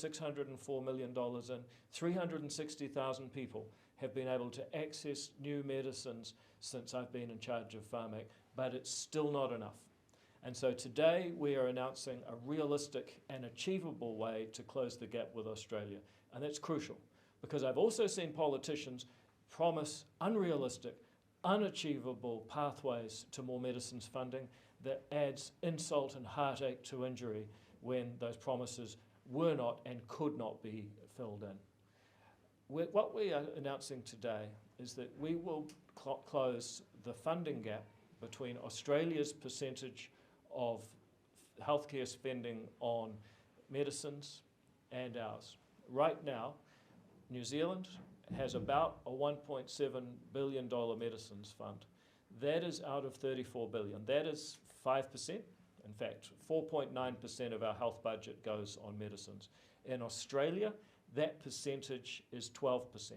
$604 million in, 360,000 people have been able to access new medicines since I've been in charge of Pharmac, but it's still not enough. And so today we are announcing a realistic and achievable way to close the gap with Australia. And that's crucial, because I've also seen politicians promise unrealistic, unachievable pathways to more medicines funding that adds insult and heartache to injury when those promises were not and could not be filled in. What we are announcing today is that we will close the funding gap between Australia's percentage of healthcare spending on medicines and ours. Right now, New Zealand has about a $1.7 billion medicines fund. That is out of $34 billion. That is 5%. In fact, 4.9% of our health budget goes on medicines. In Australia, that percentage is 12%.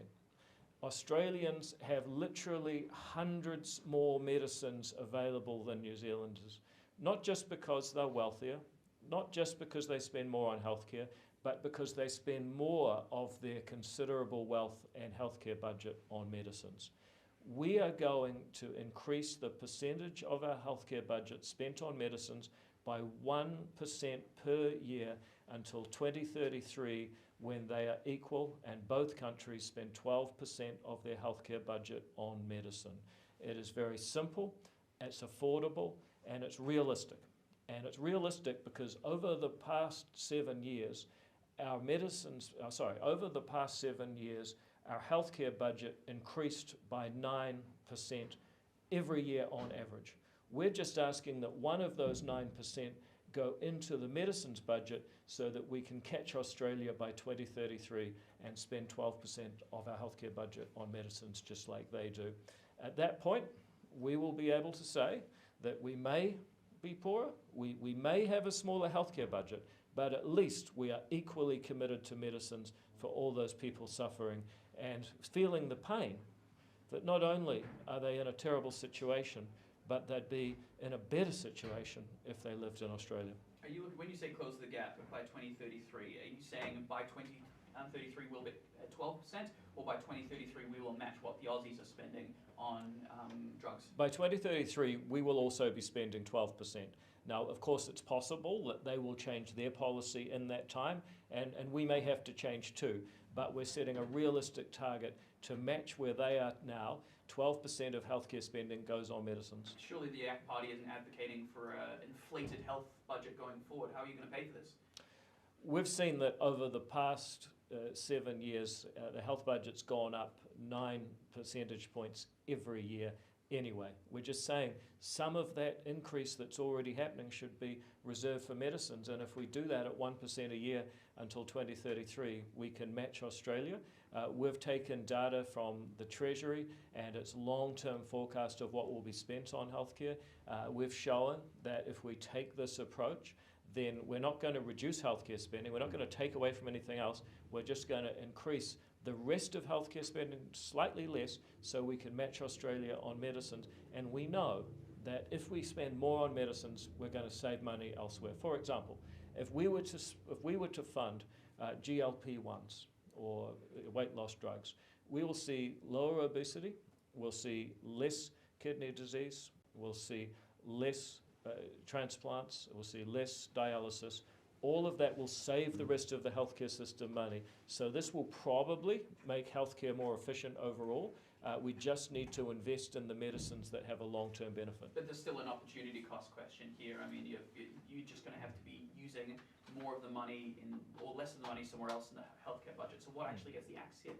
Australians have literally hundreds more medicines available than New Zealanders, not just because they're wealthier, not just because they spend more on healthcare, but because they spend more of their considerable wealth and healthcare budget on medicines. We are going to increase the percentage of our healthcare budget spent on medicines by 1% per year until 2033, when they are equal and both countries spend 12% of their healthcare budget on medicine. It is very simple, it's affordable, and it's realistic. And it's realistic because over the past 7 years, our healthcare budget increased by 9% every year on average. We're just asking that one of those 9% go into the medicines budget so that we can catch Australia by 2033 and spend 12% of our healthcare budget on medicines just like they do. At that point, we will be able to say that we may be poorer, we may have a smaller healthcare budget, but at least we are equally committed to medicines for all those people suffering and feeling the pain that not only are they in a terrible situation, but they'd be in a better situation if they lived in Australia. When you say close the gap by 2033, are you saying by 2033 we'll be at 12%, or by 2033 we will match what the Aussies are spending on drugs? By 2033 we will also be spending 12%. Now, of course, it's possible that they will change their policy in that time, and we may have to change too, but we're setting a realistic target to match where they are now. 12% of healthcare spending goes on medicines. Surely the ACT Party isn't advocating for an inflated health budget going forward. How are you going to pay for this? We've seen that over the past 7 years, the health budget's gone up 9 percentage points every year anyway. We're just saying some of that increase that's already happening should be reserved for medicines, and if we do that at 1% a year until 2033, we can match Australia. We've taken data from the Treasury and its long-term forecast of what will be spent on healthcare. We've shown that if we take this approach, then we're not going to reduce healthcare spending, we're not going to take away from anything else, we're just going to increase the rest of healthcare spending slightly less so we can match Australia on medicines. And we know that if we spend more on medicines, we're going to save money elsewhere. For example, if we were to fund GLP-1s or weight loss drugs, we will see lower obesity, we'll see less kidney disease, we'll see less transplants, we'll see less dialysis. All of that will save the rest of the healthcare system money. So this will probably make healthcare more efficient overall. We just need to invest in the medicines that have a long-term benefit. But there's still an opportunity cost question here. I mean, you're just going to have to be using more of the money or less of the money somewhere else in the healthcare budget. So what actually gets the axe here?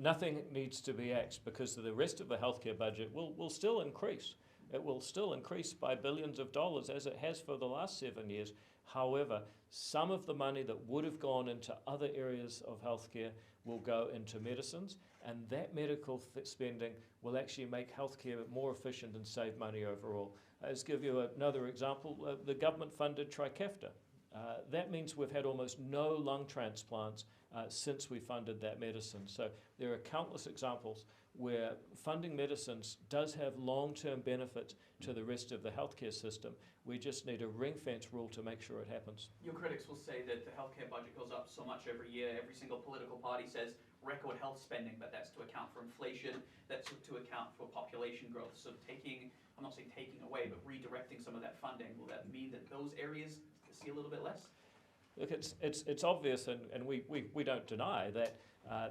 Nothing needs to be axed because the rest of the healthcare budget will still increase. It will still increase by billions of dollars as it has for the last 7 years. However, some of the money that would have gone into other areas of healthcare will go into medicines, and that medical spending will actually make healthcare more efficient and save money overall. Let's give you another example. The government-funded Trikafta. That means we've had almost no lung transplants since we funded that medicine. So there are countless examples where funding medicines does have long-term benefits to the rest of the healthcare system. We just need a ring-fence rule to make sure it happens. Your critics will say that the healthcare budget goes up so much every year. Every single political party says record health spending, but that's to account for inflation, that's to account for population growth. So I'm not saying taking away, but redirecting some of that funding, will that mean that those areas see a little bit less? Look, it's obvious, and we don't deny that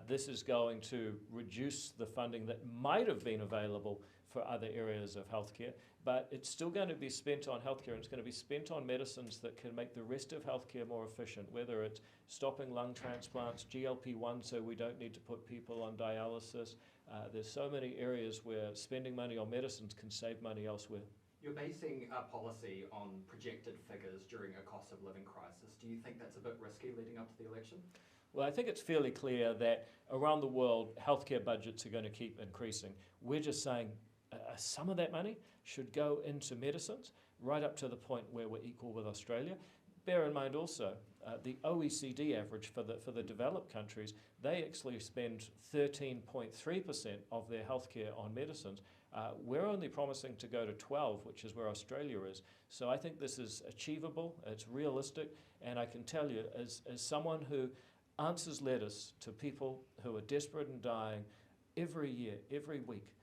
this is going to reduce the funding that might have been available for other areas of healthcare, but it's still going to be spent on healthcare, and it's going to be spent on medicines that can make the rest of healthcare more efficient, whether it's stopping lung transplants, GLP-1, so we don't need to put people on dialysis. There's so many areas where spending money on medicines can save money elsewhere. You're basing a policy on projected figures during a cost of living crisis. Do you think that's a bit risky leading up to the election? Well, I think it's fairly clear that around the world, healthcare budgets are going to keep increasing. We're just saying some of that money should go into medicines, right up to the point where we're equal with Australia. Bear in mind also, the OECD average for the developed countries, they actually spend 13.3% of their healthcare on medicines. We're only promising to go to 12, which is where Australia is. So I think this is achievable, it's realistic, and I can tell you, as someone who answers letters to people who are desperate and dying every year, every week,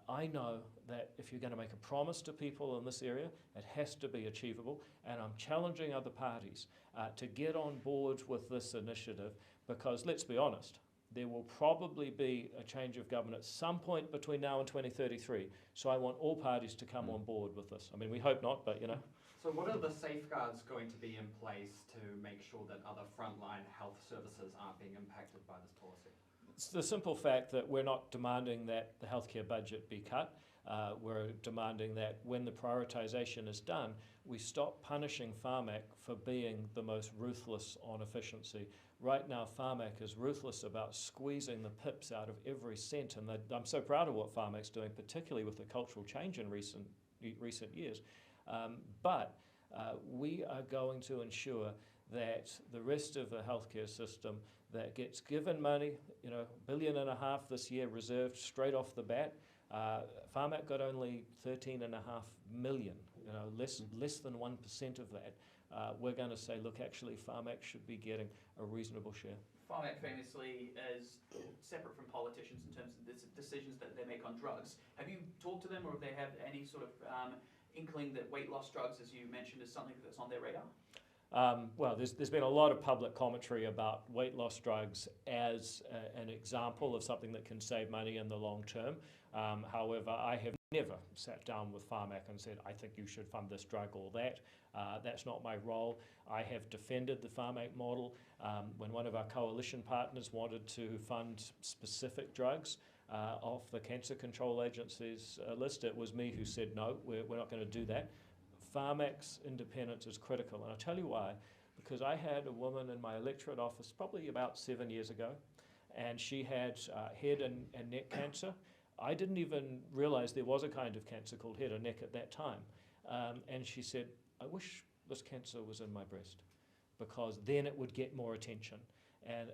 I know that if you're going to make a promise to people in this area, it has to be achievable, and I'm challenging other parties to get on board with this initiative, because let's be honest, there will probably be a change of government at some point between now and 2033, so I want all parties to come on board with this. I mean, we hope not, but you know. So what are the safeguards going to be in place to make sure that other frontline health services aren't being impacted by this policy? It's the simple fact that we're not demanding that the healthcare budget be cut. We're demanding that when the prioritisation is done, we stop punishing Pharmac for being the most ruthless on efficiency. Right now, Pharmac is ruthless about squeezing the pips out of every cent, and I'm so proud of what Pharmac's doing, particularly with the cultural change in recent years. But we are going to ensure that the rest of the healthcare system that gets given money, you know, $1.5 billion this year reserved straight off the bat. Pharmac got only 13.5 million, you know, less than 1% of that. We're going to say, look, actually, Pharmac should be getting a reasonable share. Pharmac famously is separate from politicians in terms of the decisions that they make on drugs. Have you talked to them, or have they had any sort of inkling that weight loss drugs, as you mentioned, is something that's on their radar? Well, there's been a lot of public commentary about weight loss drugs as an example of something that can save money in the long term. However, I have never sat down with Pharmac and said, I think you should fund this drug or that. That's not my role. I have defended the Pharmac model. When one of our coalition partners wanted to fund specific drugs off the Cancer Control Agency's list, it was me who said, no, we're not going to do that. Pharmac's independence is critical, and I'll tell you why. Because I had a woman in my electorate office probably about 7 years ago, and she had head and neck cancer. I didn't even realize there was a kind of cancer called head and neck at that time. And she said, I wish this cancer was in my breast, because then it would get more attention. And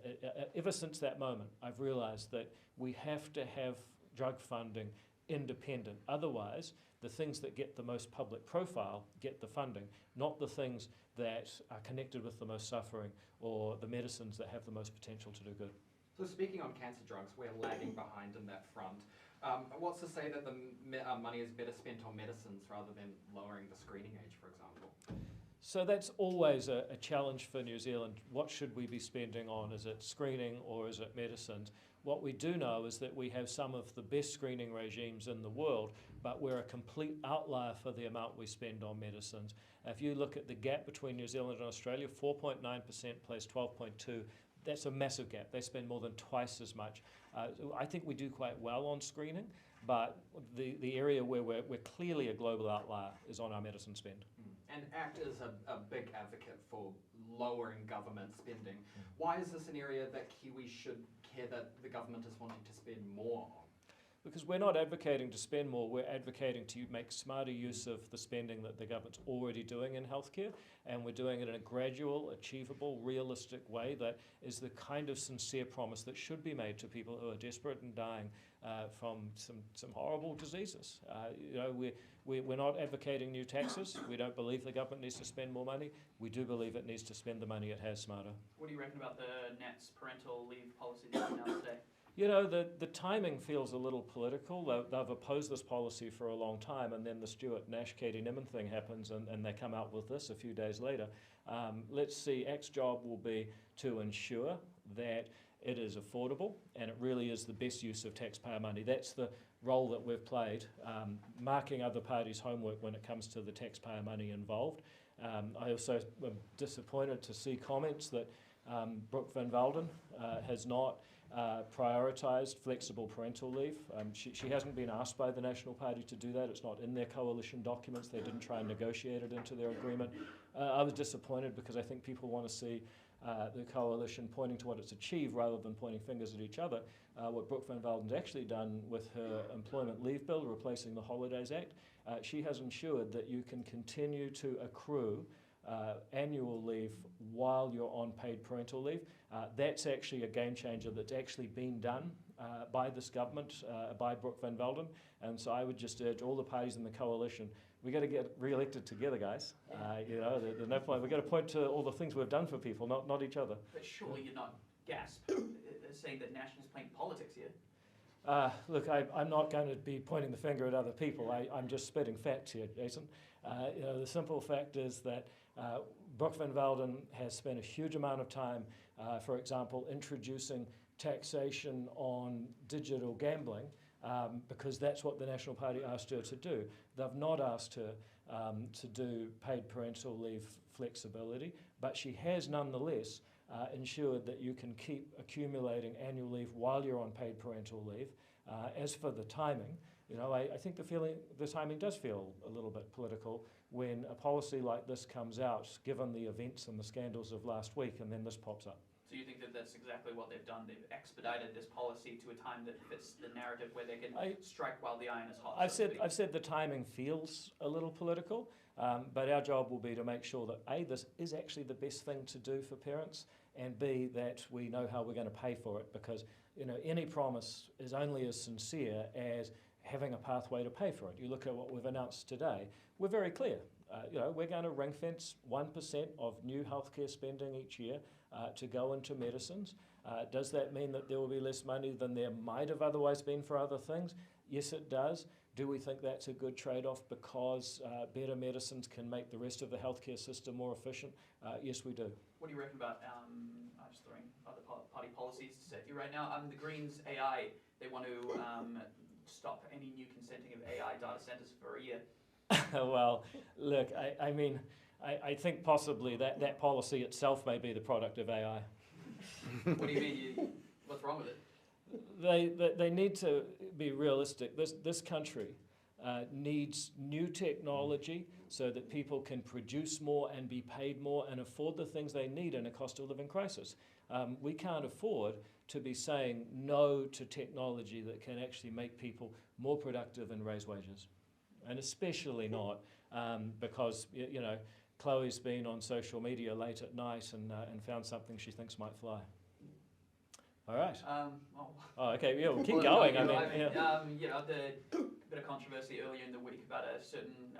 ever since that moment, I've realized that we have to have drug funding independent. Otherwise, the things that get the most public profile get the funding, not the things that are connected with the most suffering or the medicines that have the most potential to do good. So speaking on cancer drugs, we're lagging behind in that front. What's to say that the money is better spent on medicines rather than lowering the screening age, for example? So that's always a challenge for New Zealand. What should we be spending on? Is it screening or is it medicines? What we do know is that we have some of the best screening regimes in the world, but we're a complete outlier for the amount we spend on medicines. If you look at the gap between New Zealand and Australia, 4.9% plays 12.2%. That's a massive gap. They spend more than twice as much. I think we do quite well on screening, but the area where we're clearly a global outlier is on our medicine spend. And ACT is a big advocate for lowering government spending. Why is this an area that Kiwis should care that the government is wanting to spend more on? because we're not advocating to spend more, we're advocating to make smarter use of the spending that the government's already doing in healthcare, and we're doing it in a gradual, achievable, realistic way that is the kind of sincere promise that should be made to people who are desperate and dying from some horrible diseases. We're not advocating new taxes. We don't believe the government needs to spend more money. We do believe it needs to spend the money it has smarter. What do you reckon about the Net's parental leave policy that you announced today? You know, the timing feels a little political. They've opposed this policy for a long time, and then the Stuart Nash-Katie Niman thing happens, and they come out with this a few days later. Let's see, ACT's job will be to ensure that it is affordable, and it really is the best use of taxpayer money. That's the role that we've played, marking other parties' homework when it comes to the taxpayer money involved. I also am disappointed to see comments that Brooke Van Velden has not prioritised flexible parental leave. She hasn't been asked by the National Party to do that. It's not in their coalition documents. They didn't try and negotiate it into their agreement. I was disappointed because I think people want to see the coalition pointing to what it's achieved rather than pointing fingers at each other. What Brooke Van Velden's actually done with her employment leave bill, replacing the Holidays Act, she has ensured that you can continue to accrue annual leave while you're on paid parental leave. That's actually a game changer that's actually been done by this government, by Brooke Van Velden. And so I would just urge all the parties in the coalition, we got to get re-elected together, guys. There's no point. We've got to point to all the things we've done for people, not each other. But surely you're not saying that National's playing politics here. Look, I'm not going to be pointing the finger at other people. I'm just spitting facts here, Jason. The simple fact is that Brooke Van Velden has spent a huge amount of time, for example, introducing taxation on digital gambling because that's what the National Party asked her to do. They've not asked her to do paid parental leave flexibility, but she has nonetheless ensured that you can keep accumulating annual leave while you're on paid parental leave. As for the timing, I think the timing does feel a little bit political when a policy like this comes out, given the events and the scandals of last week, and then this pops up. So you think that that's exactly what they've done? They've expedited this policy to a time that fits the narrative where they can strike while the iron is hot. I've said the timing feels a little political, but our job will be to make sure that A, this is actually the best thing to do for parents, and B, that we know how we're going to pay for it, because any promise is only as sincere as having a pathway to pay for it. You look at what we've announced today, we're very clear. We're going to ring fence 1% of new healthcare spending each year to go into medicines. Does that mean that there will be less money than there might have otherwise been for other things? Yes, it does. Do we think that's a good trade-off because better medicines can make the rest of the healthcare system more efficient? Yes, we do. What do you reckon about, I'm just throwing other party policies to set you right now, the Greens AI, they want to stop any new consenting of AI data centres for a year. Well, look, I think possibly that policy itself may be the product of AI. What do you mean? What's wrong with it? They need to be realistic. This country needs new technology so that people can produce more and be paid more and afford the things they need in a cost of living crisis. We can't afford to be saying no to technology that can actually make people more productive and raise wages. And especially not because, Chloe's been on social media late at night and found something she thinks might fly. All right. Okay, yeah, we'll keep going. The bit of controversy earlier in the week about a certain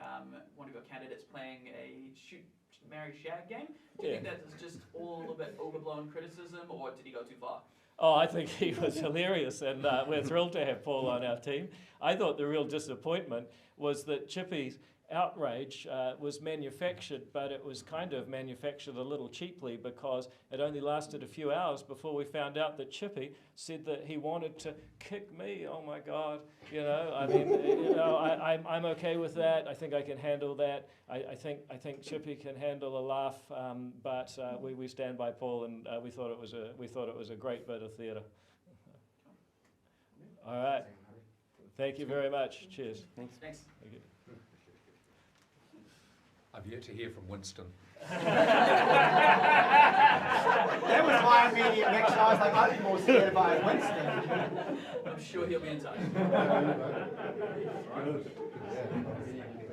one of your candidates playing a shoot, marry, shag game. Do you think that is just all a bit overblown criticism, or did he go too far? Oh, I think he was hilarious, and we're thrilled to have Paul on our team. I thought the real disappointment was that Chippy's outrage was manufactured, but it was kind of manufactured a little cheaply because it only lasted a few hours before we found out that Chippy said that he wanted to kick me. Oh my God, I'm okay with that. I think I can handle that. I think Chippy can handle a laugh, but we stand by Paul, and we thought it was a great bit of theatre. All right. Thank you very much. Cheers. Thanks. Thank you. I've yet to hear from Winston. That was my that meeting next year, I was like, I'd be more scared if I had Winston. I'm sure he'll be in touch. Yeah.